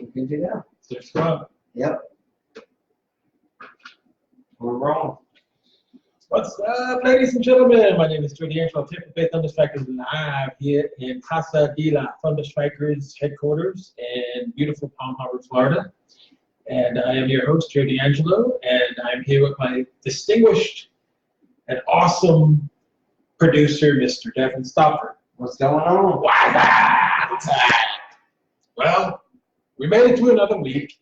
Good to go. 6-1. Yep. We're wrong. What's up, ladies and gentlemen? My name is Joe D'Angelo, Tampa Bay Thunderstrikers live here in Casa de la Thunderstrikers headquarters in beautiful Palm Harbor, Florida. And I am your host, Joe D'Angelo, and I'm here with my distinguished and awesome producer, Mr. Devin Stopper. What's going on? Well, we made it through another week.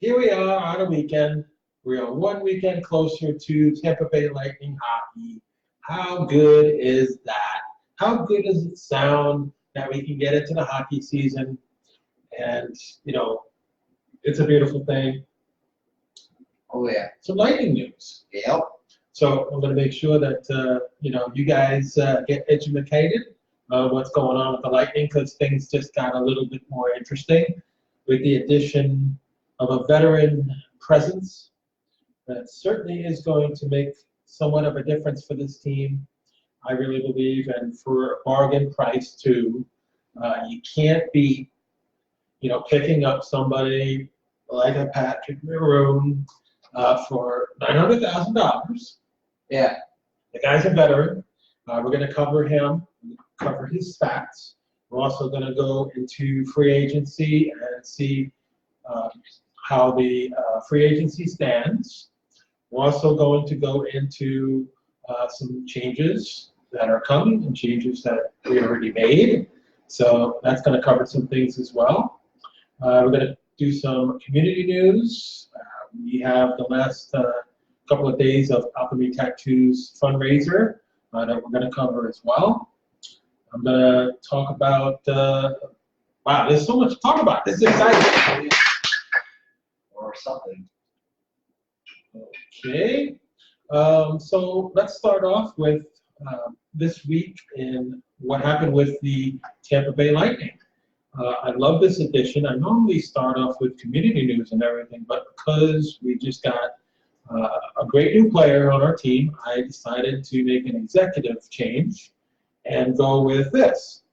Here we are on a weekend. We are one weekend closer to Tampa Bay Lightning hockey. How good is that? How good does it sound that we can get into the hockey season? And, you know, it's a beautiful thing. Oh, yeah. Some Lightning news. Yep. So I'm going to make sure that, you know, you guys get educated on what's going on with the Lightning, because things just got a little bit more interesting with the addition of a veteran presence that certainly is going to make somewhat of a difference for this team, I really believe, and for a bargain price too. You can't be, you know, picking up somebody like a Patrick Maroon for $900,000. Yeah. The guy's a veteran. We're going to cover him, cover his stats. We're also going to go into free agency and see how the free agency stands. We're also going to go into some changes that are coming and changes that we already made. So that's going to cover some things as well. We're going to do some community news. We have the last couple of days of Alchemy Tattoos fundraiser that we're going to cover as well. I'm going to talk about, wow, there's so much to talk about. This is exciting. Or something. Okay. So let's start off with this week in what happened with the Tampa Bay Lightning. I love this edition. I normally start off with community news and everything, but because we just got a great new player on our team, I decided to make an executive change and go with this.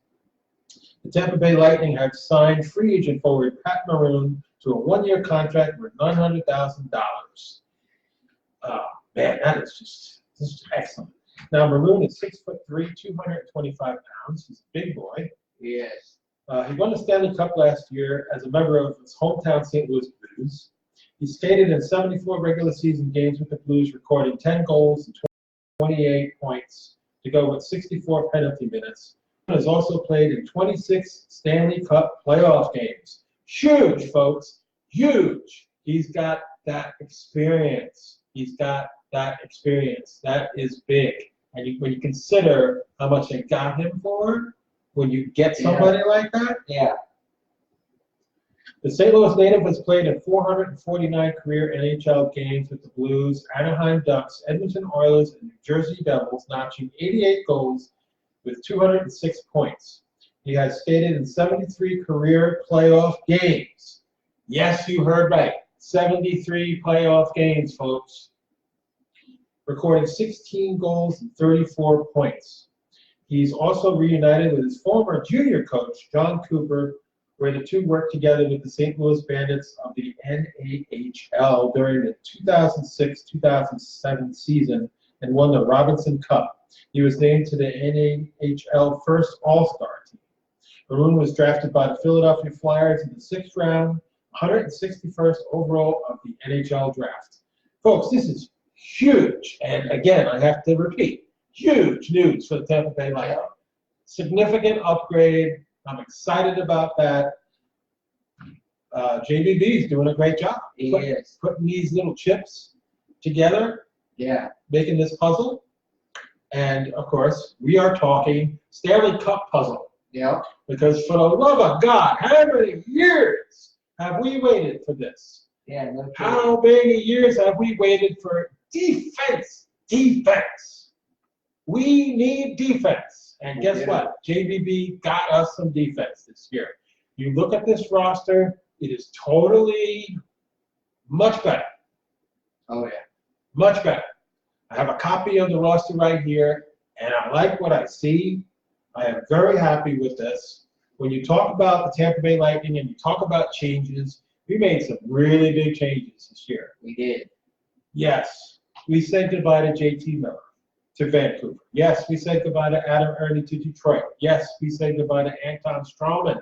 The Tampa Bay Lightning have signed free agent forward Pat Maroon to a one-year contract worth $900,000. Man, that is just excellent. Now, Maroon is 6'3", 225 pounds. He's a big boy. Yes. He won the Stanley Cup last year as a member of his hometown St. Louis Blues. He skated in 74 regular season games with the Blues, recording 10 goals and 28 points to go with 64 penalty minutes. He has also played in 26 Stanley Cup playoff games. Huge, folks. Huge. He's got that experience. He's got that experience. That is big. And when you consider how much they got him for, when you get somebody like that, yeah. The St. Louis native has played in 449 career NHL games with the Blues, Anaheim Ducks, Edmonton Oilers, and New Jersey Devils, notching 88 goals with 206 points. He has skated in 73 career playoff games. Yes, you heard right. 73 playoff games, folks. Recording 16 goals and 34 points. He's also reunited with his former junior coach, John Cooper, where the two worked together with the St. Louis Bandits of the NAHL during the 2006-2007 season and won the Robinson Cup. He was named to the NAHL First All-Star team. Maroon was drafted by the Philadelphia Flyers in the 6th round, 161st overall of the NHL draft. Folks, this is huge. And again, I have to repeat, huge news for the Tampa Bay Lightning. Significant upgrade. I'm excited about that. JBB is doing a great job. He is. Putting these little chips together. Yeah. Making this puzzle. And, of course, we are talking Stanley Cup puzzle. Yeah. Because for the love of God, how many years have we waited for this? Yeah. No How many years have we waited for defense? Defense. We need defense. And guess what? JBB got us some defense this year. You look at this roster, it is totally much better. Oh, yeah. Much better. I have a copy of the roster right here, and I like what I see. I am very happy with this. when you talk about the Tampa Bay Lightning and you talk about changes, we made some really big changes this year. We did. Yes, we said goodbye to JT Miller to Vancouver. Yes, we said goodbye to Adam Ernie to Detroit. Yes, we said goodbye to Anton Strawman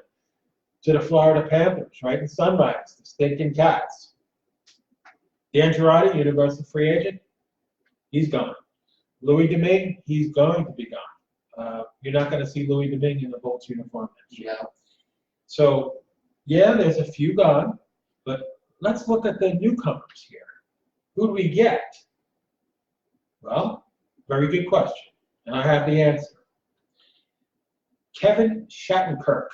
to the Florida Panthers, right? And Sunrise, the stinking Cats. Dan Girardi, universal free agent, he's gone. Louis Domingue, he's going to be gone. You're not going to see Louis Domingue in the Bolts uniform next year. Yeah. So, yeah, there's a few gone, but let's look at the newcomers here. Who do we get? Well, very good question, and I have the answer. Kevin Shattenkirk,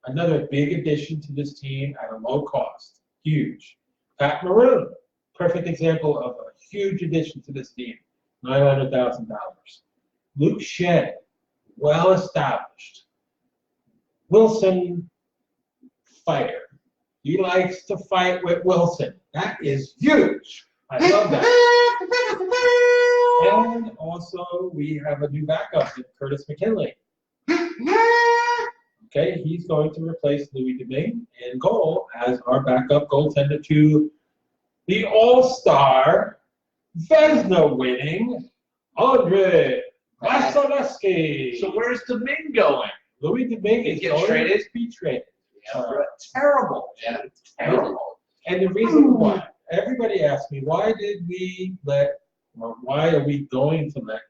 another big addition to this team at a low cost. Huge. Pat Maroon, perfect example of a huge addition to this team, $900,000. Luke Shen, well established. Wilson, fighter. He likes to fight with Wilson. That is huge. I love that. And also, we have a new backup, Curtis McKinley. Okay, he's going to replace Louis Domingue in goal as our backup goaltender to the All-Star, Vezina-winning Andre Vasilevsky. So where's Domingue going? Louis Domingue is He going gets traded? to be traded. Terrible. Yeah. Terrible. And the reason why, everybody asks me, why are we going to let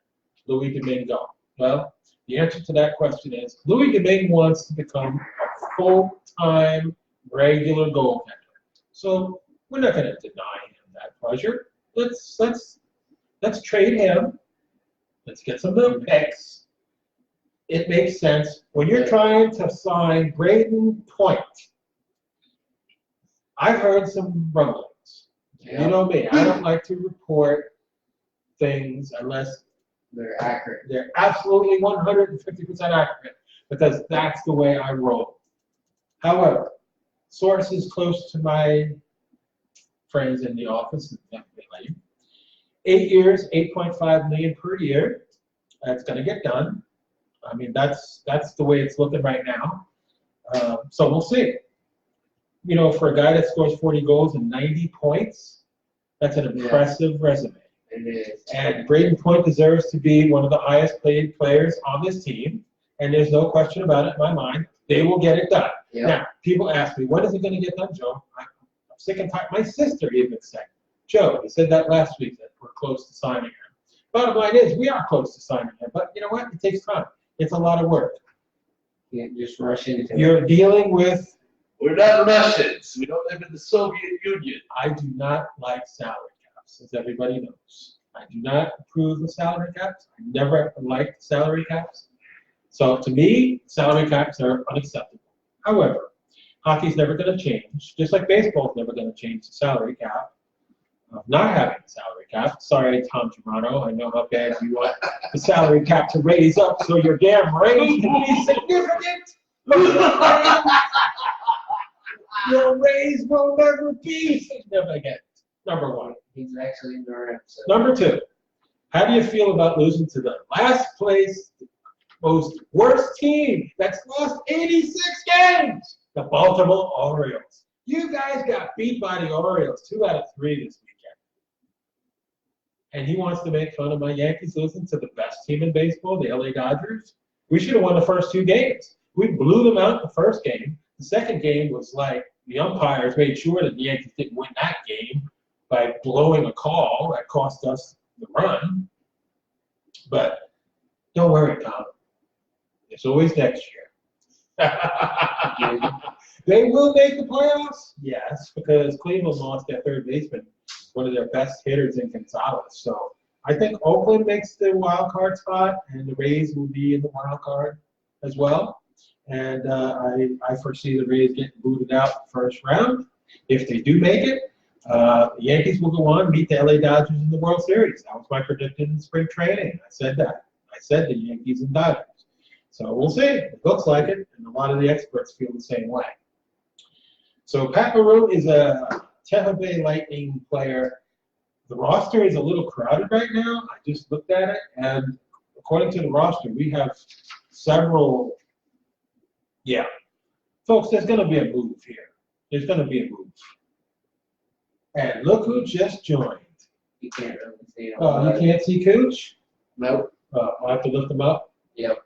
Louis Domingue go? Well, the answer to that question is Louis Domingue wants to become a full-time regular goaltender. So we're not going to deny him that pleasure. Let's trade him. Let's get some new picks. It makes sense when you're trying to sign Braden Point. I've heard some rumblings. Yeah. You know me. I don't like to report things unless They're accurate. they're absolutely 150% accurate, because that's the way I roll. However, sources close to my friends in the office, 8 years, $8.5 million per year. That's going to get done. I mean, that's the way it's looking right now. So we'll see. You know, for a guy that scores 40 goals and 90 points, that's an impressive resume. It is. And Braden Point deserves to be one of the highest paid players on this team, and there's no question about it in my mind. They will get it done. Yep. Now, people ask me, when is it going to get done, Joe? I'm sick and tired. My sister even said, Joe, he said that last week that we're close to signing him. Bottom line is, we are close to signing him, but you know what? It takes time. It's a lot of work. You can't just rush into it. You're dealing with, We're not Russians. We don't live in the Soviet Union. I do not like salary caps, as everybody knows. I do not approve of salary caps. I never liked salary caps. So to me, salary caps are unacceptable. However, hockey's never going to change, just like baseball's never going to change the salary cap. Not having a salary cap. Sorry, Tom Toronto. I know how bad you want the salary cap to raise up so your damn raise can be significant. Your raise will never be significant. Number one. He's actually in our episode. Number two, how do you feel about losing to the last place, most worst team that's lost 86 games? The Baltimore Orioles. You guys got beat by the Orioles 2 out of 3 this weekend. And he wants to make fun of my Yankees losing to the best team in baseball, the LA Dodgers. We should have won the first 2 games. We blew them out the first game. The second game was like the umpires made sure that the Yankees didn't win that game by blowing a call that cost us the run. But don't worry, Tom. It's always next year. They will make the playoffs? Yes, because Cleveland lost their third baseman, one of their best hitters in Gonzalez. So I think Oakland makes the wild card spot, and the Rays will be in the wild card as well. And I foresee the Rays getting booted out the first round. If they do make it, the Yankees will go on, meet the LA Dodgers in the World Series. That was my prediction in spring training. I said that. I said the Yankees and Dodgers. So we'll see. It looks like it, and a lot of the experts feel the same way. So Pat Maroon is a Tampa Bay Lightning player. The roster is a little crowded right now. I just looked at it, and according to the roster, we have several, Folks, there's going to be a move here. There's going to be a move. And look who just joined. You can't really see them. Oh, you can't see Cooch? Nope. I have to lift him up. Yep.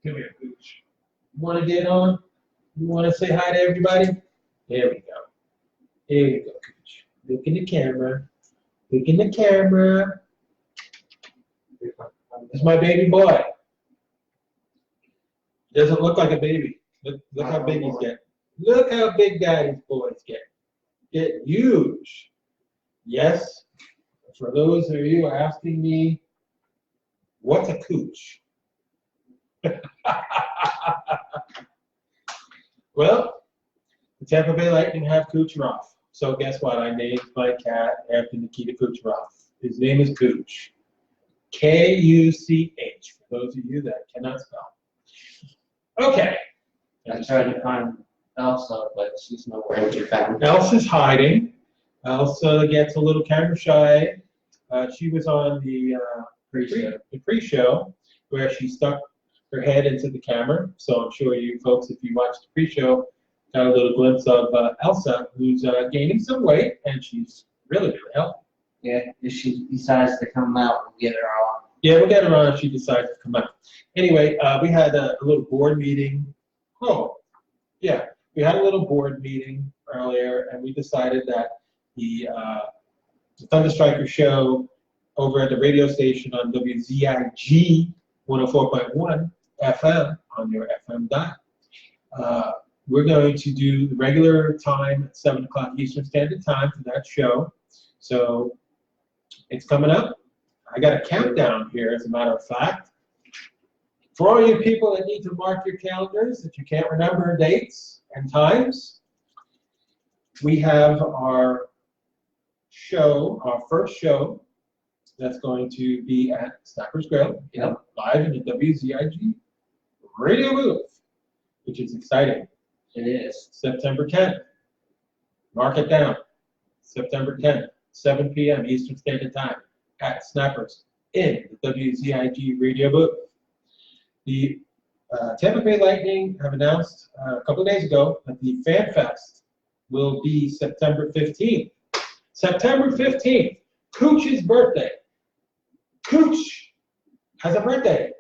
Come here, Cooch. You want to get on? You want to say hi to everybody? There we go. There you go, Cooch. Look in the camera. Look in the camera. This is my baby boy. Doesn't look like a baby. Look how big he's getting. Look how big daddy's boys get. Get huge. Yes. For those of you who are asking me, what's a cooch? Well, the Tampa Bay Lightning have Kucherov. So guess what? I named my cat after Nikita Kucherov. His name is Cooch. K-U-C-H, for those of you that cannot spell. Okay. I tried to find Elsa, but she's nowhere to be found. Elsa's hiding. Elsa gets a little camera shy. She was on the pre-show where she stuck her head into the camera. So I'm sure you folks, if you watched the pre-show, got a little glimpse of Elsa, who's gaining some weight, and she's really, really healthy. Yeah, if she decides to come out, we'll get her on. Yeah, we'll get her on if she decides to come out. Anyway, we had a little board meeting. Oh, yeah, we had a little board meeting earlier, and we decided that the Thunderstriker show over at the radio station on WZIG 104.1 FM on your FM dial. We're going to do the regular time at 7 o'clock Eastern Standard Time for that show. So it's coming up. I got a countdown here, as a matter of fact. For all you people that need to mark your calendars, that you can't remember dates and times, we have our show, our first show, that's going to be at Snapper's Grill, live in the WZIG radio booth, which is exciting. It is. September 10th. Mark it down. September 10th, 7 p.m. Eastern Standard Time at Snappers in the WZIG radio booth. The Tampa Bay Lightning have announced a couple of days ago that the Fan Fest will be September 15th. September 15th, Cooch's birthday. Cooch has a birthday.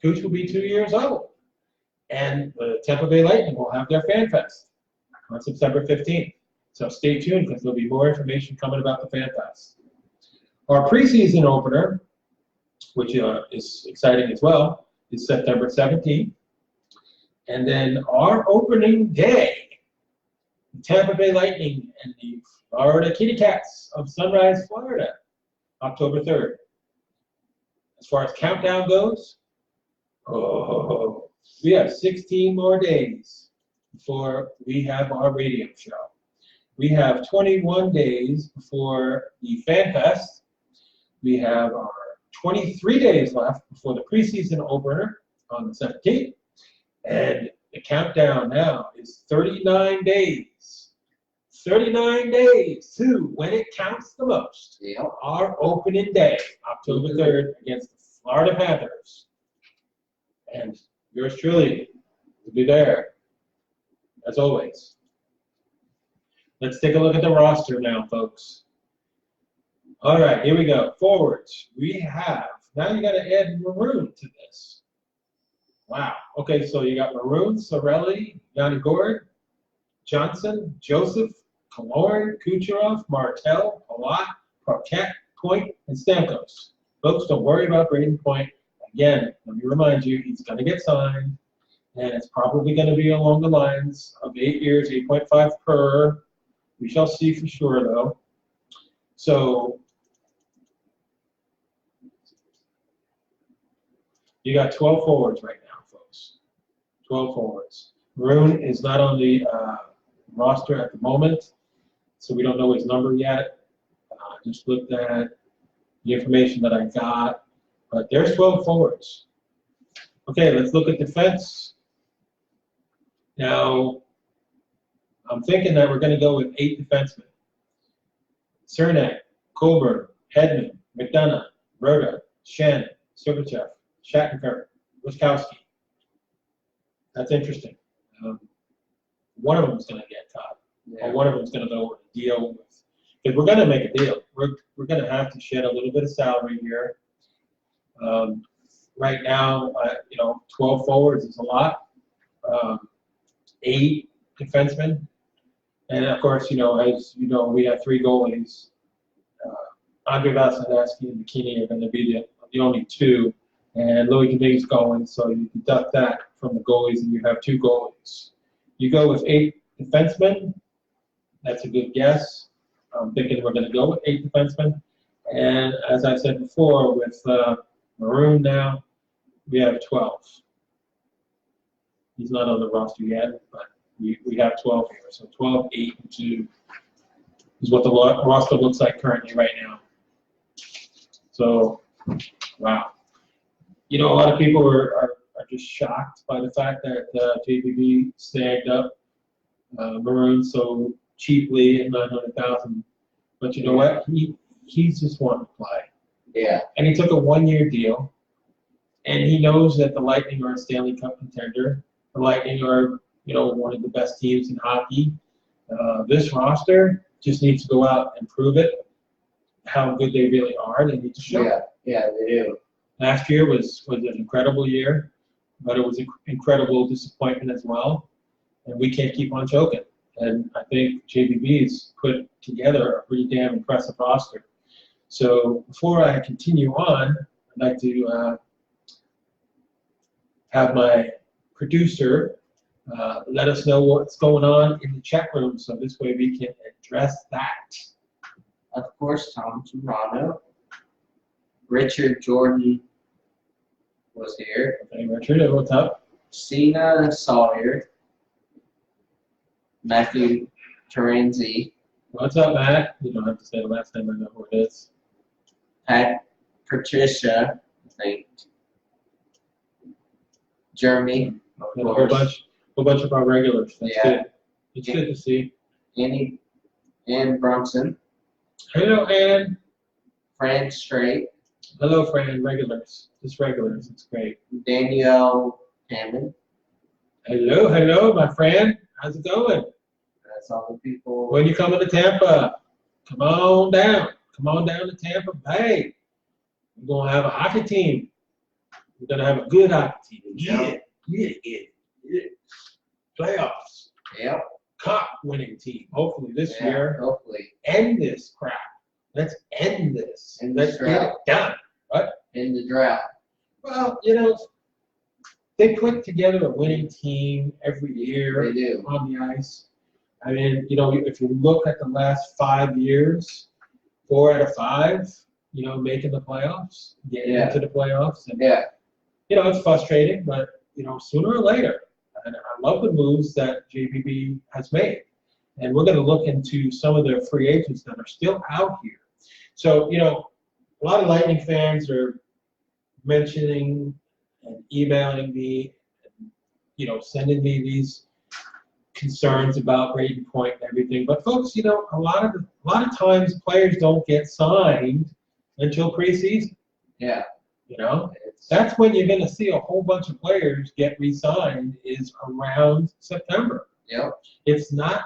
Cooch will be 2 years old. And the Tampa Bay Lightning will have their Fan Fest on September 15th. So stay tuned because there'll be more information coming about the Fan Fest. Our preseason opener, which is exciting as well, is September 17th. And then our opening day, the Tampa Bay Lightning and the Florida Kitty Cats of Sunrise, Florida, October 3rd. As far as countdown goes, we have 16 more days before we have our radio show. We have 21 days before the Fan Fest. We have our 23 days left before the preseason opener on the 17th. And the countdown now is 39 days. 39 days to when it counts the most. Yep. Our opening day, October 3rd, against the Florida Panthers. And yours truly will be there, as always. Let's take a look at the roster now, folks. All right, here we go. Forwards, we have, now you got to add Maroon to this. Wow. Okay, so you got Maroon, Sorelli, Yanni Gord, Johnson, Joseph, Kaloran, Kucherov, Martel, Palat, Parquette, Point, and Stamkos. Folks, don't worry about Braden Point. Again, let me remind you, he's going to get signed, and it's probably going to be along the lines of 8 years, 8.5 per. We shall see for sure, though. So you got 12 forwards right now, folks. 12 forwards. Maroon is not on the roster at the moment, so we don't know his number yet. Just looked at the information that I got, but there's 12 forwards. Okay, let's look at defense. Now, I'm thinking that we're going to go with 8 defensemen. Cernak, Colburn, Hedman, McDonough, Berta, Shannon, Sergachev, Shattenkirk, Wiskowski. That's interesting. One of them is going to get cut, or one of them is going to go with a deal with. If we're going to make a deal, we're going to have to shed a little bit of salary here. Right now, 12 forwards is a lot. 8 defensemen, and of course, as you know, we have 3 goalies. Andre Vasilevsky and McKinney are going to be the only 2, and Louis Gagne's going, so you deduct that from the goalies, and you have 2 goalies. You go with 8 defensemen. That's a good guess. I'm thinking we're going to go with 8 defensemen, and as I said before, with Maroon now, we have 12. He's not on the roster yet, but we have 12 here. So 12, 8, and 2 is what the roster looks like currently right now. So, wow. A lot of people are just shocked by the fact that JBB snagged up Maroon so cheaply at $900,000. But you know what? He's just wanting to play. Yeah. And he took a 1-year deal. And he knows that the Lightning are a Stanley Cup contender. The Lightning are, one of the best teams in hockey. This roster just needs to go out and prove it, how good they really are. They need to show it. Yeah, they do. Last year was an incredible year, but it was an incredible disappointment as well. And we can't keep on choking. And I think JBB's put together a pretty damn impressive roster. So before I continue on, I'd like to have my producer let us know what's going on in the chat room, so this way we can address that. Of course, Tom Toronto. Richard Jordan was here. Okay, Richard, what's up? Cena Sawyer. Matthew Terenzi. What's up, Matt? You don't have to say the last name, I know who it is. Patricia, I think. Jeremy, of And a course. whole bunch of our regulars. That's Yeah. good. It's good to see. Ann Brunson. Hello, Ann. Fran Strait. Hello, Fran. Regulars. Just regulars. It's great. Danielle Hammond. Hello, my friend. How's it going? That's all the people. When you coming to Tampa, come on down. Come on down to Tampa Bay. We're going to have a hockey team. We're going to have a good hockey team. Yeah. Playoffs. Yep. Cup winning team. Hopefully this year. Hopefully. End this crap. Let's end this. End Let's this get it done. What? In the draft. Well, they put together a winning team every year They do. on the ice. I mean, if you look at the last 5 years, 4 out of 5, making the playoffs, getting into the playoffs. And, it's frustrating, but, sooner or later, and I love the moves that JBB has made. And we're going to look into some of their free agents that are still out here. So, a lot of Lightning fans are mentioning and emailing me, and, sending me these concerns about Braden Point and everything. But folks, a lot of times players don't get signed until preseason. Yeah. That's when you're going to see a whole bunch of players get re-signed is around September. Yep. It's not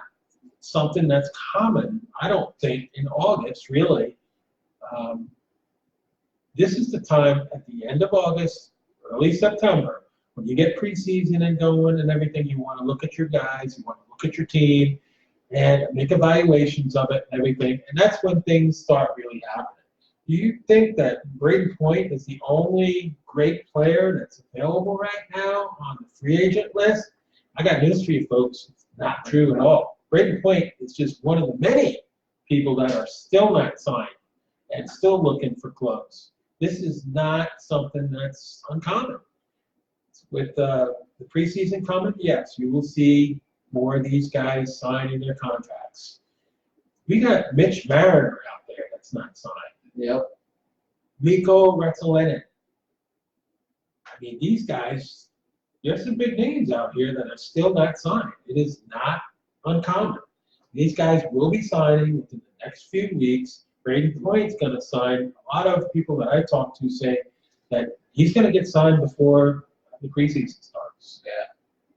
something that's common, I don't think, in August, really. This is the time at the end of August, early September, when you get preseason and going and everything, you want to look at your guys, you want to look at your team, and make evaluations of it and everything. And that's when things start really happening. Do you think that Braden Point is the only great player that's available right now on the free agent list? I got news for you, folks. It's not true at all. Braden Point is just one of the many people that are still not signed and still looking for clubs. This is not something that's uncommon. With the preseason coming, yes, you will see more of these guys signing their contracts. We got Mitch Mariner out there that's not signed. Yep. Mikko Rantanen. I mean, these guys, there's some big names out here that are still not signed. It is not uncommon. These guys will be signing within the next few weeks. Braden Point's going to sign. A lot of people that I talk to say that he's going to get signed before the preseason starts. Yeah.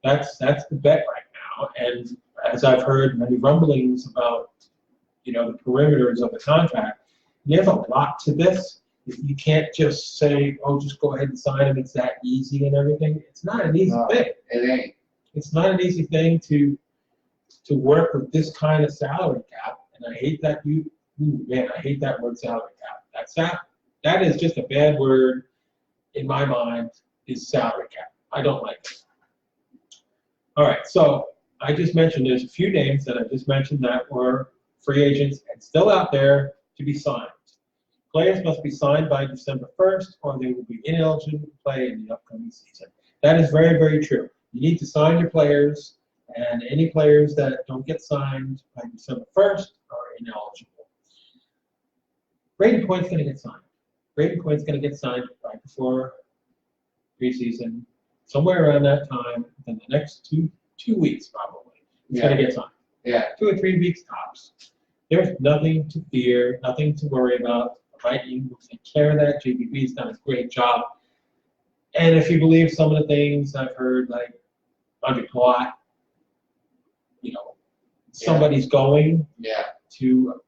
That's the bet right now. And as I've heard many rumblings about, the perimeters of the contract, there's a lot to this. You can't just say, oh, just go ahead and sign him. It's that easy and everything. It's not an easy thing. It ain't. It's not an easy thing to work with this kind of salary cap. And I hate that I hate that word salary cap. That is just a bad word in my mind, is salary cap. I don't like it. All right, so I just mentioned there's a few names that I just mentioned that were free agents and still out there to be signed. Players must be signed by December 1st or they will be ineligible to play in the upcoming season. That is very, very true. You need to sign your players, and any players that don't get signed by December 1st are ineligible. Brady Point's going to get signed. Brady Point's going to get signed right before preseason, somewhere around that time, within the next two weeks probably. He's going to get signed. Yeah. 2 or 3 weeks tops. There's nothing to fear, nothing to worry about. Right, you will take care of that. JBB's done a great job. And if you believe some of the things I've heard, like under plot, somebody's going to,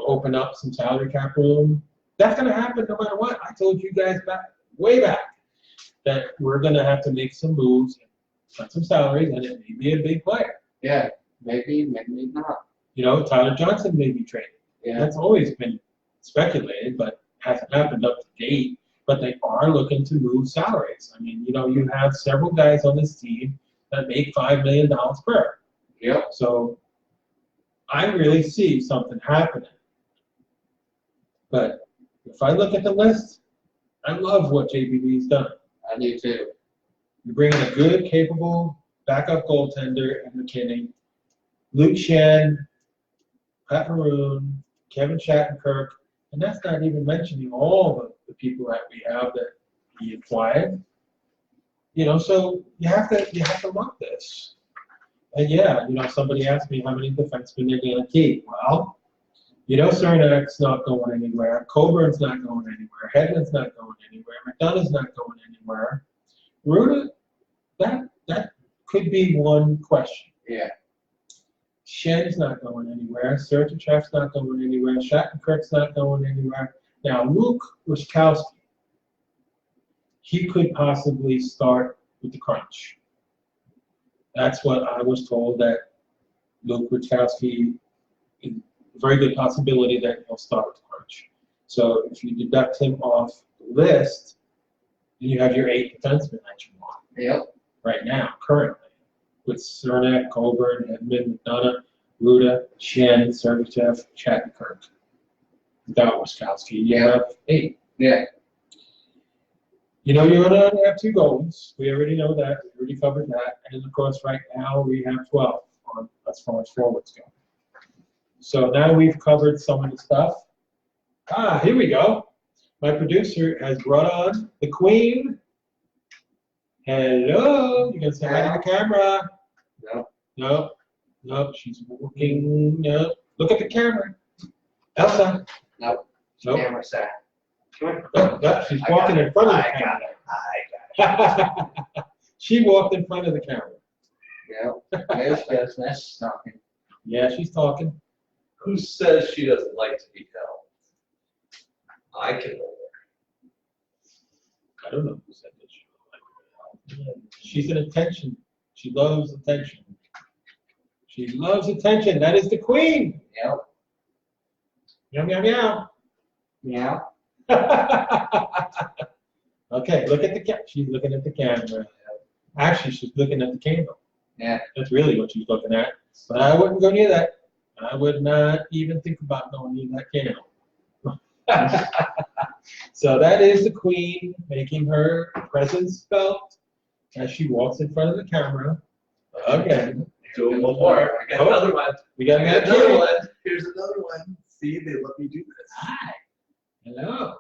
open up some salary cap room. That's going to happen no matter what. I told you guys way back that we're going to have to make some moves, cut some salaries, and it may be a big player. Yeah, maybe not. Tyler Johnson may be traded. Yeah. That's always been speculated, but hasn't happened up to date. But they are looking to move salaries. I mean, you have several guys on this team that make $5 million per. Yep. So I really see something happening. But if I look at the list, I love what JBB's done. I do too. You bring in a good, capable backup goaltender in McKinney, Luke Shen, Pat Maroon, Kevin Shattenkirk, and that's not even mentioning all the people that we have that he acquired. So you have to love this. And yeah, somebody asked me how many defensemen they're going to keep. Well, Cernak's not going anywhere. Coburn's not going anywhere. Hedman's not going anywhere. McDonough's not going anywhere. Ruda, that could be one question. Yeah. Shen's not going anywhere. Sergachev's not going anywhere. Shattenkirk's not going anywhere. Now, Luke Wischkowski, he could possibly start with the crunch. That's what I was told, that Luke Wischkowski, a very good possibility that he'll start with the crunch. So if you deduct him off the list, then you have your 8 defensemen that you want. Yep. Right now, currently, with Cernak, Coburn, Hedman, McDonough, Ruda, Shen, Sergachev, Shattenkirk. Without Wischkowski, you have 8. Yeah. You're going to have 2 goals. We already know that. We already covered that. And of course, right now we have 12 as far as forwards go. So now we've covered some of the stuff. Here we go. My producer has brought on the Queen. Hello. You can say hi to the camera. No. No. She's walking. No. Look at the camera. Elsa. Nope. Nope. Camera side. No, she's walking in front of the camera. I got it. She walked in front of the camera. Yep. There's business talking. Yeah, she's talking. Who says she doesn't like to be held? I can hold her. I don't know who said that she doesn't like to be held. She's an attention. She loves attention. She loves attention. That is the Queen. Yep. Meow, meow, meow. Meow. Okay, look at the camera. She's looking at the camera. Actually, she's looking at the candle. Yeah. That's really what she's looking at. But I wouldn't go near that. I would not even think about going near that candle. So that is the Queen making her presence felt as she walks in front of the camera. Okay. Do one more. I got another one. We got I got another one. Here's another one. See, they let me do this. Hi. Hello.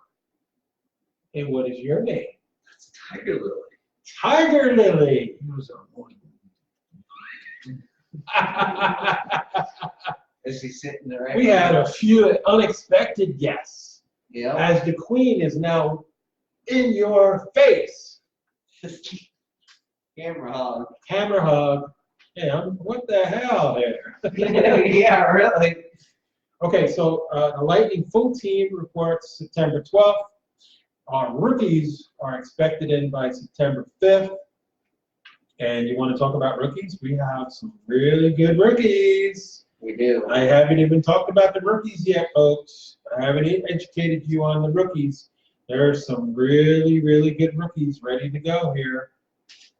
And what is your name? That's Tiger Lily. Tiger Lily. Who's our one? Is he sitting there? We had a few unexpected guests. Yeah. As the Queen is now in your face. Camera hog. Camera hug. Hey, what the hell here? Yeah, really. Okay, so the Lightning full team reports September 12th. Our rookies are expected in by September 5th. And you want to talk about rookies? We have some really good rookies. We do. I haven't even talked about the rookies yet, folks. I haven't even educated you on the rookies. There are some really, really good rookies ready to go here.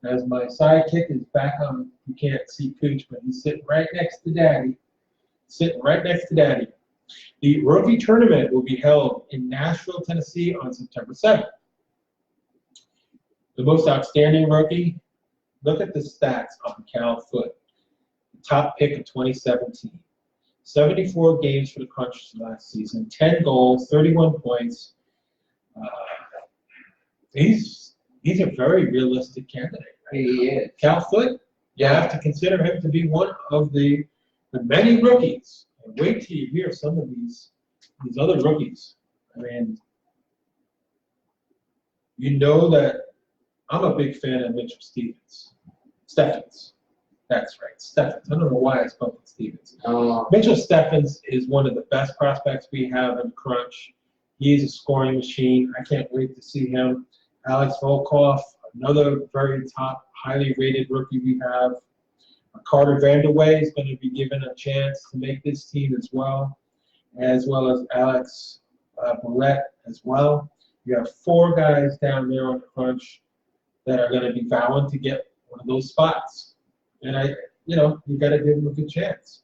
As my sidekick is back on, you can't see Cooch, but he's sitting right next to Daddy. Sitting right next to Daddy. The rookie tournament will be held in Nashville, Tennessee on September 7th. The most outstanding rookie, look at the stats on Cal Foot. The top pick of 2017. 74 games for the Crunchers last season, 10 goals, 31 points. He's a very realistic candidate. Right? He is. Cal Foot, you have to consider him to be one of the many rookies. And wait till you hear some of these other rookies. I mean, you know that I'm a big fan of Mitchell Steffens. That's right, Steffens. I don't know why I spoke with Stevens. Mitchell Steffens is one of the best prospects we have in Crunch. He's a scoring machine. I can't wait to see him. Alex Volkov, another very top, highly rated rookie we have. Carter Vanderway is going to be given a chance to make this team as well as Alex Millette as well. You have 4 guys down there on the Crunch that are going to be vowing to get one of those spots. And you got to give them a good chance.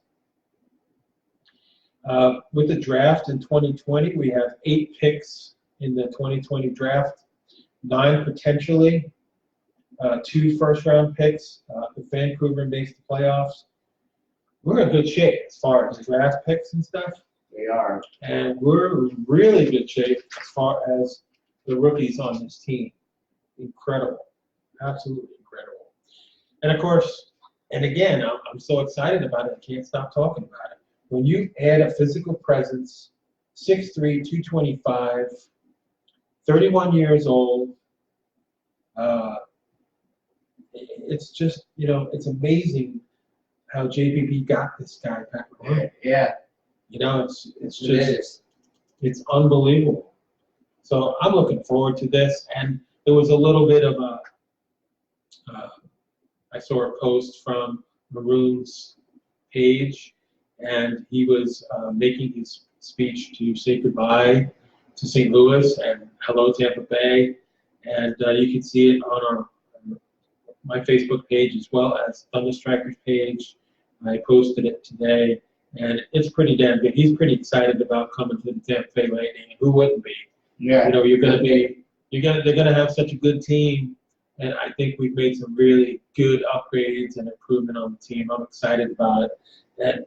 With the draft in 2020, we have 8 picks in the 2020 draft, 9 potentially, 2 first-round picks. If Vancouver makes the playoffs, we're in good shape as far as draft picks and stuff. We are. And we're in really good shape as far as the rookies on this team. Incredible. Absolutely incredible. And of course, and again, I'm so excited about it, I can't stop talking about it. When you add a physical presence, 6'3", 225, 31 years old, it's just, it's amazing how JPP got this guy back on. Yeah. It's unbelievable. So I'm looking forward to this. And there was a little bit of I saw a post from Maroon's page, and he was making his speech to say goodbye to St. Louis and hello Tampa Bay. And you can see it on my Facebook page as well as Thunderstriker's page. I posted it today, and it's pretty damn good. He's pretty excited about coming to the Tampa Bay Lightning. Who wouldn't be? Yeah. They're gonna have such a good team, and I think we've made some really good upgrades and improvement on the team. I'm excited about it. And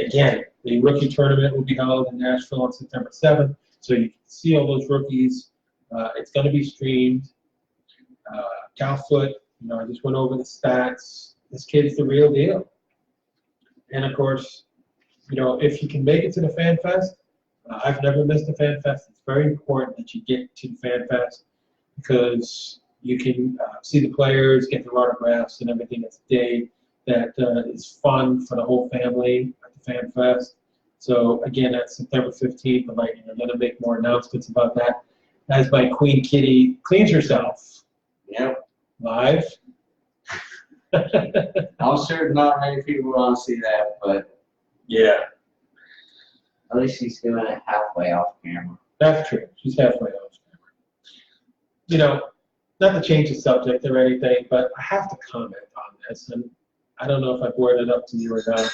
again, the rookie tournament will be held in Nashville on September 7th, so you can see all those rookies. It's going to be streamed. Cal Foot, I just went over the stats. This kid's the real deal. And of course, if you can make it to the Fan Fest, I've never missed a Fan Fest. It's very important that you get to the Fan Fest because you can see the players, get their autographs, and everything. It's a day that is fun for the whole family at the Fan Fest. So again, that's September 15th. The Lightning are going to make more announcements about that as my Queen Kitty cleans herself. Yep. Live. I'm sure not many people want to see that, but Yeah, at least she's doing it halfway off camera. that's true. She's halfway off camera. Not to change the subject or anything, but I have to comment on this, and I don't know if I brought it up to you or not.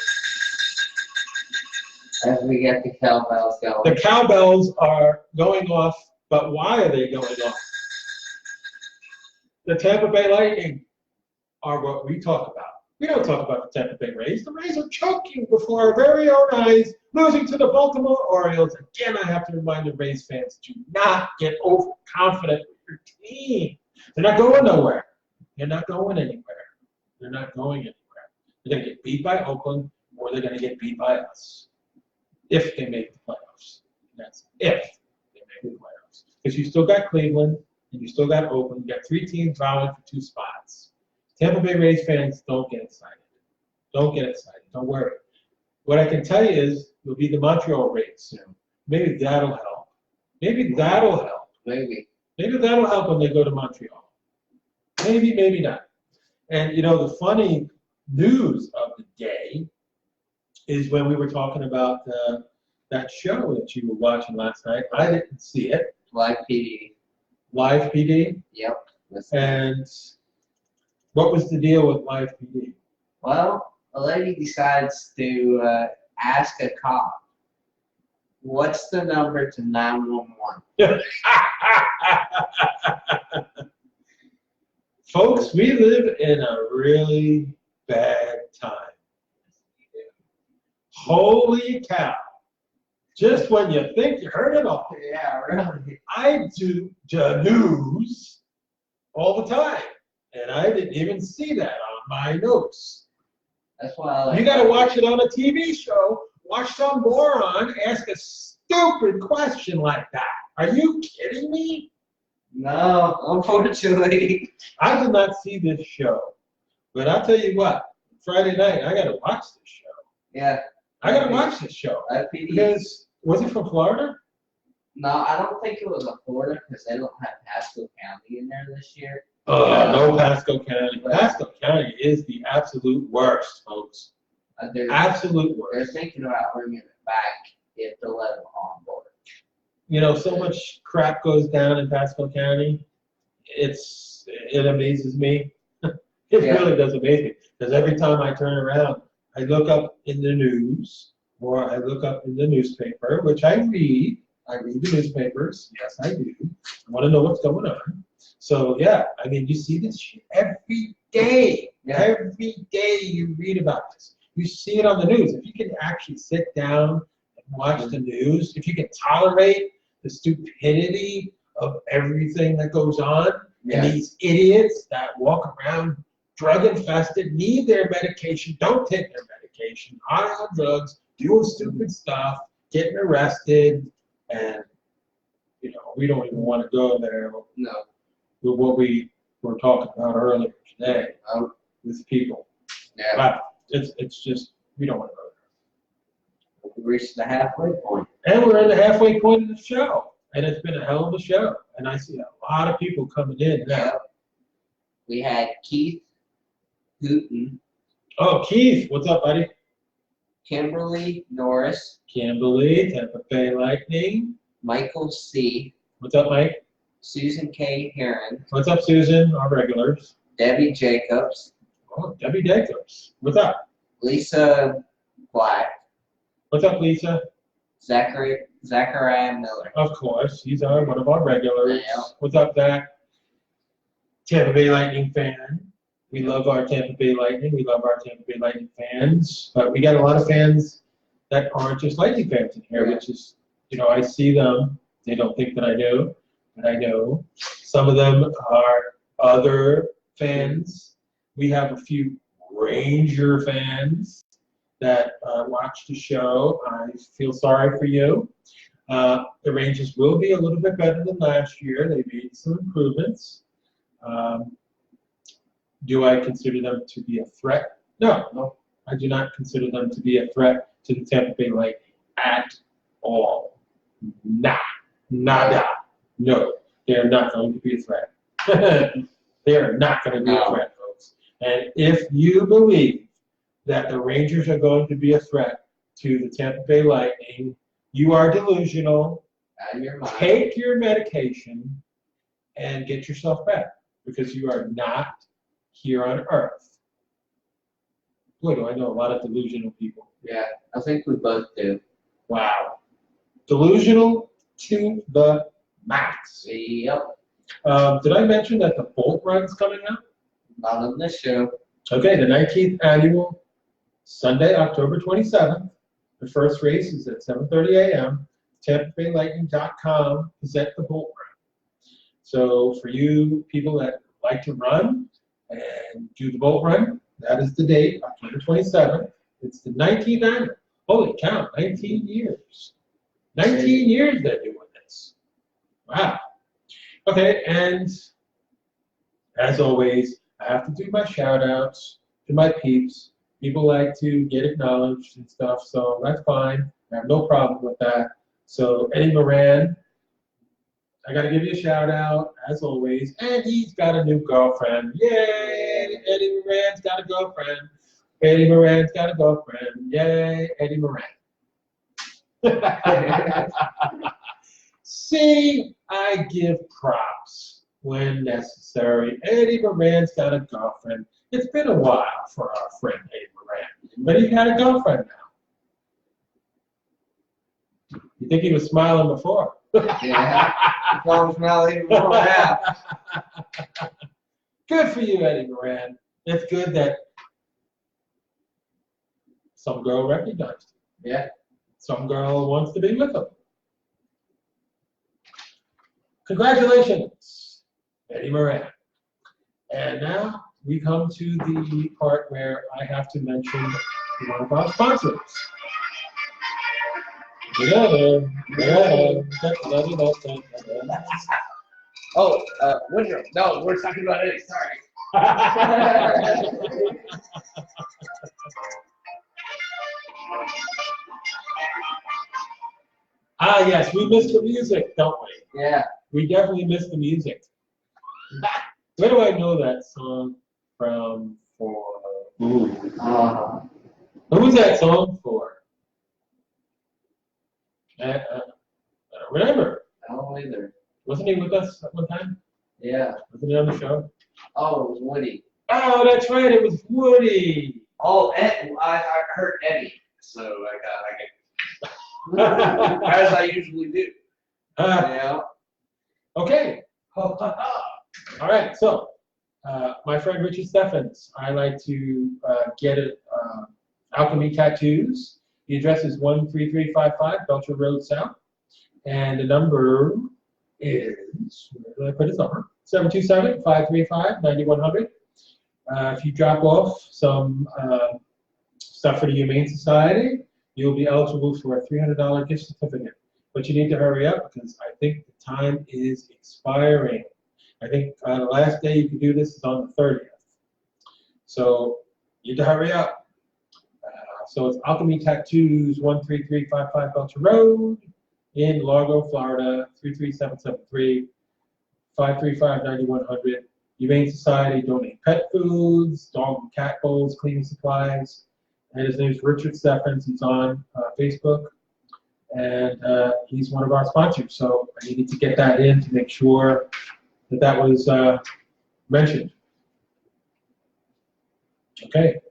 As we get the cowbells going. The cowbells are going off, but why are they going off? The Tampa Bay Lightning are what we talk about. We don't talk about the Tampa Bay Rays. The Rays are choking before our very own eyes, losing to the Baltimore Orioles. Again, I have to remind the Rays fans, do not get overconfident with your team. They're not going nowhere. They're not going anywhere. They're not going anywhere. They're going to get beat by Oakland, or they're going to get beat by us if they make the playoffs. That's if they make the playoffs. Because you still got Cleveland, and you still got Oakland. You got 3 teams vying for 2 spots. Tampa Bay Rays fans, don't get excited. Don't get excited. Don't worry. What I can tell you is you'll be the Montreal Rays soon. Maybe that'll help. Maybe that'll help. Maybe. Maybe that'll help when they go to Montreal. Maybe, maybe not. And, you know, the funny news of the day is when we were talking about that show that you were watching last night. I didn't see it. Live PD. Live PD. Yep. And what was the deal with Live PD? Well, a lady decides to ask a cop, what's the number to 911? Folks, we live in a really bad time. Holy cow. Just when you think you heard it all. Yeah, really. I do the news all the time, and I didn't even see that on my notes. That's why I like You got to watch it on a TV show. Watch some moron ask a stupid question like that. Are you kidding me? No, unfortunately. I did not see this show, but I'll tell you what. Friday night, I got to watch this show. Yeah. I got to watch this show Live PD. because was it from Florida? No, I don't think it was a Florida because they don't have Pasco County in there this year. No, Pasco County. Pasco County is the absolute worst, folks. Absolute They're worst. thinking about bringing it back if they'll let them on board. You know, so much crap goes down in Pasco County. It amazes me. It really does amaze me because every time I turn around, I look up in the news or I look up in the newspaper, which I read. I read the newspapers. Yes, I do. I want to know what's going on. So, yeah, I mean, you see this shit every day. Yeah. Every day you read about this. You see it on the news. If you can actually sit down and watch the news, if you can tolerate the stupidity of everything that goes on, Yeah. and these idiots that walk around drug-infested, need their medication, don't take their medication, are on drugs, doing stupid stuff, getting arrested, and, you know, we don't even want to go there No. with what we were talking about earlier today with people. Yeah. Wow, it's just, we don't want to go there. We reached the halfway point. And we're in the halfway point of the show, and it's been a hell of a show, and I see a lot of people coming in now. Yeah. We had Keith Hooten, Oh, Keith, what's up, buddy? Kimberly Norris, Kimberly, Tampa Bay Lightning. Michael C., What's up, Mike? Susan K. Heron, What's up, Susan? Our regulars. Debbie Jacobs, Oh, Debbie Jacobs. What's up? Lisa Black, What's up, Lisa? Zachariah Miller. Of course, he's one of our regulars. Yeah. What's up, Zach? Tampa Bay Lightning fan. We love our Tampa Bay Lightning. We love our Tampa Bay Lightning fans. But we got a lot of fans that aren't just Lightning fans in here, which is, you know, I see them. They don't think that I know, but I know. Some of them are other fans. We have a few Ranger fans that watch the show. I feel sorry for you. The Rangers will be a little bit better than last year. They made some improvements. Do I consider them to be a threat? No, I do not consider them to be a threat to the Tampa Bay Lightning at all. Nada. No, they are not going to be a threat. They are not going to be a threat, folks. And if you believe that the Rangers are going to be a threat to the Tampa Bay Lightning, you are delusional. Out of your mind. Take your medication and get yourself better because you are not here on Earth. Boy, do I know a lot of delusional people. Yeah, I think we both do. Wow. Delusional to the max. Yep. Did I mention that the Bolt Run's coming up? Not on this show. Okay, the 19th annual, Sunday, October 27th. The first race is at 7:30 a.m. TampaBayLightning.com present the Bolt Run. So for you people that like to run and do the Bolt Run, that is the date, October 27th. It's the 19th annual. Holy cow, 19 years. 19 years they're doing this. Wow. Okay, and as always, I have to do my shout outs to my peeps. People like to get acknowledged and stuff, so that's fine. I have no problem with that. So Eddie Moran, I gotta give you a shout out, as always. And he's got a new girlfriend. Yay! Eddie Moran's got a girlfriend. Eddie Moran's got a girlfriend. Yay, Eddie Moran. See, I give props when necessary. Eddie Moran's got a girlfriend. It's been a while for our friend Eddie Moran, but he got a girlfriend now. You think he was smiling before? Yeah. I'm smiling even more now. Good for you, Eddie Moran. It's good that some girl recognized him. Yeah. Some girl wants to be with him. Congratulations, Eddie Moran. And now we come to the part where I have to mention one of our sponsors. Oh, Woodrow. No, we're talking about Eddie. Sorry. Ah, yes, we missed the music, don't we? Yeah. We definitely missed the music. Where do I know that song from? Who's that song for? I don't remember. I don't either. Wasn't he with us at one time? Yeah. Wasn't he on the show? Oh, it was Woody. Oh, that's right, it was Woody. Oh, I heard Eddie, so I got as I usually do. Yeah. Okay. All right, so my friend Richard Steffens, I like to get Alchemy Tattoos. The address is 13355 Belcher Road South. And the number is, where did I put his number? 727-535-9100. If you drop off some stuff for the Humane Society, you'll be eligible for a $300 gift certificate. But you need to hurry up because I think the time is expiring. I think the last day you can do this is on the 30th. So you need to hurry up. So it's Alchemy Tattoos, 13355 Belcher Road in Largo, Florida, 33773, 535-9100. Humane Society donate pet foods, dog and cat bowls, cleaning supplies. And his name is Richard Steffens. He's on Facebook. And he's one of our sponsors. So I needed to get that in to make sure that that was mentioned. Okay.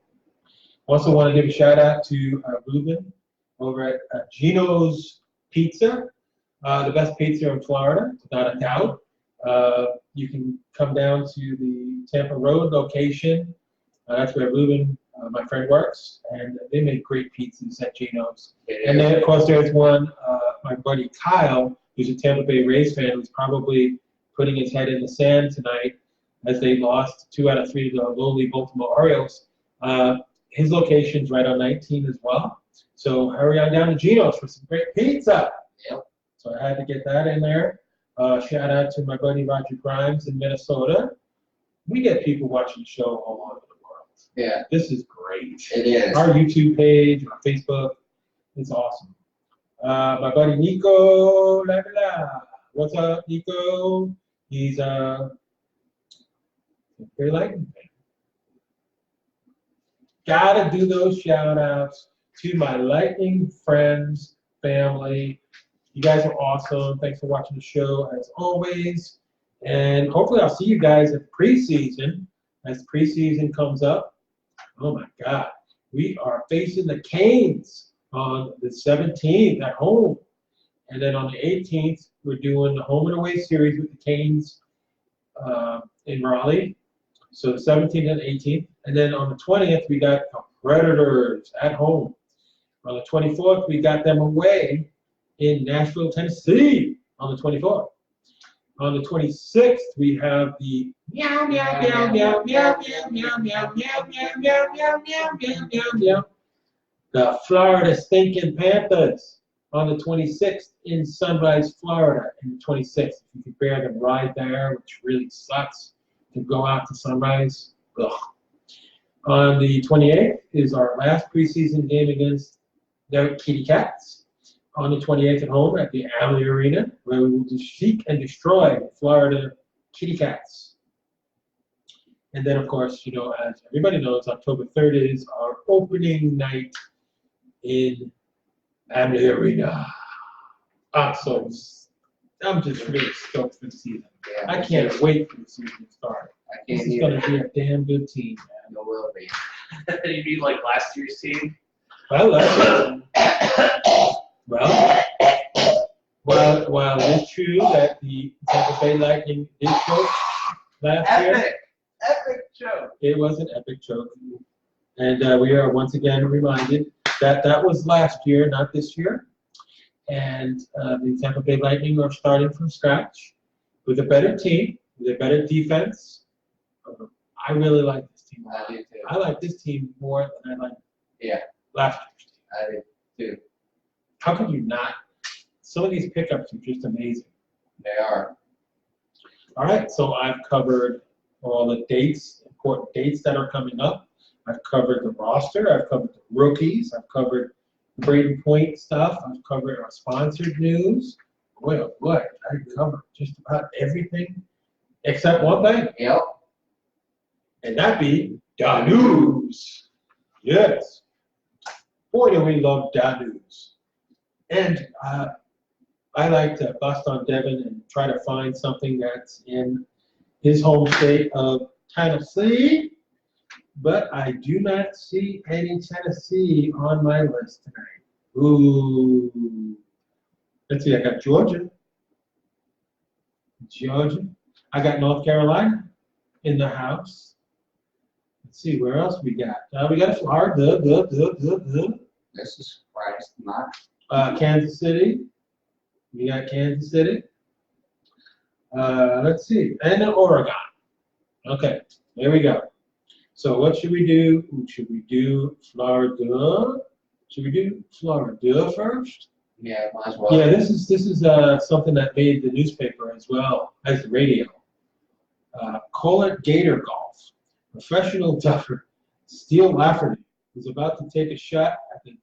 Also want to give a shout out to Ruben over at Gino's Pizza, the best pizza in Florida, without a doubt. You can come down to the Tampa Road location. That's where Ruben, my friend, works, and they make great pizzas at Gino's. And then, of course, there's one, my buddy Kyle, who's a Tampa Bay Rays fan, who's probably putting his head in the sand tonight as they lost 2 out of 3 to the lowly Baltimore Orioles. His location's right on 19 as well. So hurry on down to Gino's for some great pizza. Yep. So I had to get that in there. Shout out to my buddy Roger Grimes in Minnesota. We get people watching the show all over the world. Yeah. This is great. It is. Our YouTube page, our Facebook, it's awesome. My buddy Nico, what's up, Nico? He's very lightning fan. Gotta do those shout outs to my lightning friends, family. You guys are awesome. Thanks for watching the show as always. And hopefully I'll see you guys at preseason as preseason comes up. Oh my God. We are facing the Canes on the 17th at home. And then on the 18th, we're doing the home and away series with the Canes in Raleigh. So the 17th and 18th. And then on the 20th, we got the Predators at home. On the 24th, we got them away in Nashville, Tennessee on the 24th. On the 26th, we have the meow, meow, meow, meow, meow, meow, meow, meow, meow, meow, meow, meow, meow, meow, meow, meow. The Florida Stinking Panthers on the 26th in Sunrise, Florida. And the 26th, if you can bear the ride there, which really sucks to go out to Sunrise. Ugh. On the 28th is our last preseason game against the Kitty Cats. On the 28th at home at the Amalie Arena, where we will seek and destroy the Florida Kitty Cats. And then, of course, you know, as everybody knows, October 3rd is our opening night in Amalie Arena. I'm just really stoked for the season. Yeah, I can't wait for the season to start. This is going to be a damn good team, man. It will be. You mean like last year's team? Well, while it is true that the Tampa Bay Lightning did choke last year, Epic show. it was an epic choke. And we are once again reminded that that was last year, not this year. And the Tampa Bay Lightning are starting from scratch with a better team, with a better defense. I really like this team. I do too. I like this team more than I like Yeah, last year's team. I do too. How could you not? Some of these pickups are just amazing. They are. All right, so I've covered all the dates, important dates that are coming up. I've covered the roster. I've covered the rookies. I've covered the Braden Point stuff. I've covered our sponsored news. Boy, oh boy, I covered just about everything except one thing, Yep. and that be da news. Yes. Boy, do we love da news. And I like to bust on Devin and try to find something that's in his home state of Tennessee, but I do not see any Tennessee on my list tonight. Ooh. Let's see, I got Georgia. I got North Carolina in the house. Let's see, where else we got? We got Florida. This is Christ not. Kansas City. We got Kansas City. Let's see, and then Oregon. Okay, there we go. So what should we do? Should we do Florida? Should we do Florida first? Yeah, might as well. Yeah, this is something that made the newspaper as well as the radio. Collet Gator Golf. Professional golfer Steele Lafferty was about to take a shot at the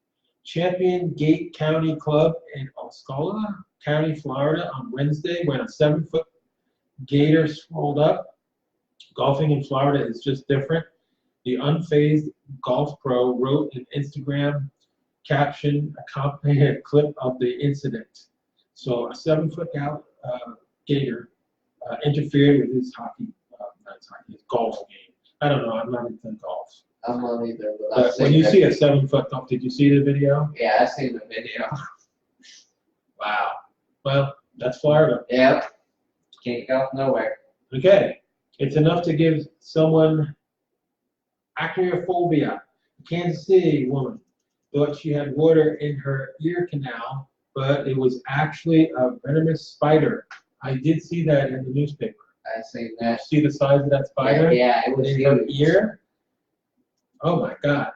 Champion Gate County Club in Osceola County, Florida on Wednesday when a 7-foot gator swelled up. Golfing in Florida is just different. The unfazed golf pro wrote an Instagram caption accompanying a clip of the incident. So a 7-foot gator interfered with his his golf game. I don't know. I'm not into golf. I'm not either. But But when you see a 7-foot golf, did you see the video? Yeah, I seen the video. Wow. Well, that's Florida. Yep. Can't go nowhere. Okay. It's enough to give someone acrophobia. A Kansas City woman thought she had water in her ear canal, but it was actually a venomous spider. I did see that in the newspaper. I seen Did that. you see the size of that spider? Yeah, it was In her huge. ear? Oh my God.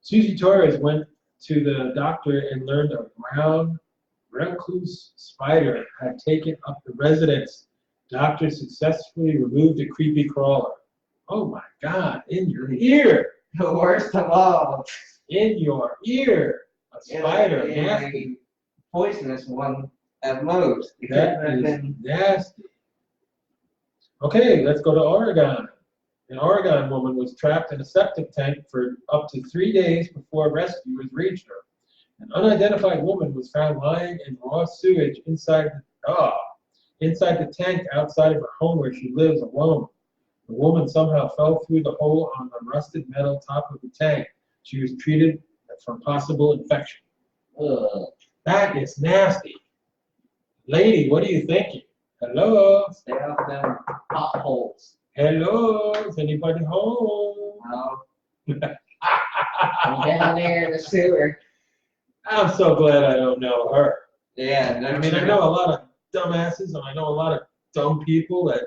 Susie Torres went to the doctor and learned a brown recluse spider had taken up the residence. Doctor successfully removed the creepy crawler. Oh my God, in your ear. The worst of all. In your ear. A spider. In Nasty. a poisonous one at most. It That couldn't have is been. nasty. Okay, let's go to Oregon. An Oregon woman was trapped in a septic tank for up to 3 days before rescuers reached her. An unidentified woman was found lying in raw sewage inside the tank outside of her home where she lives alone. The woman somehow fell through the hole on the rusted metal top of the tank. She was treated for possible infection. Ugh. That is nasty. Lady, what are you thinking? Hello? Stay off them potholes. Hello? Is anybody home? No. I'm down there in the sewer. I'm so glad I don't know her. Yeah, no, I mean, I know a lot of dumbasses, and I know a lot of dumb people that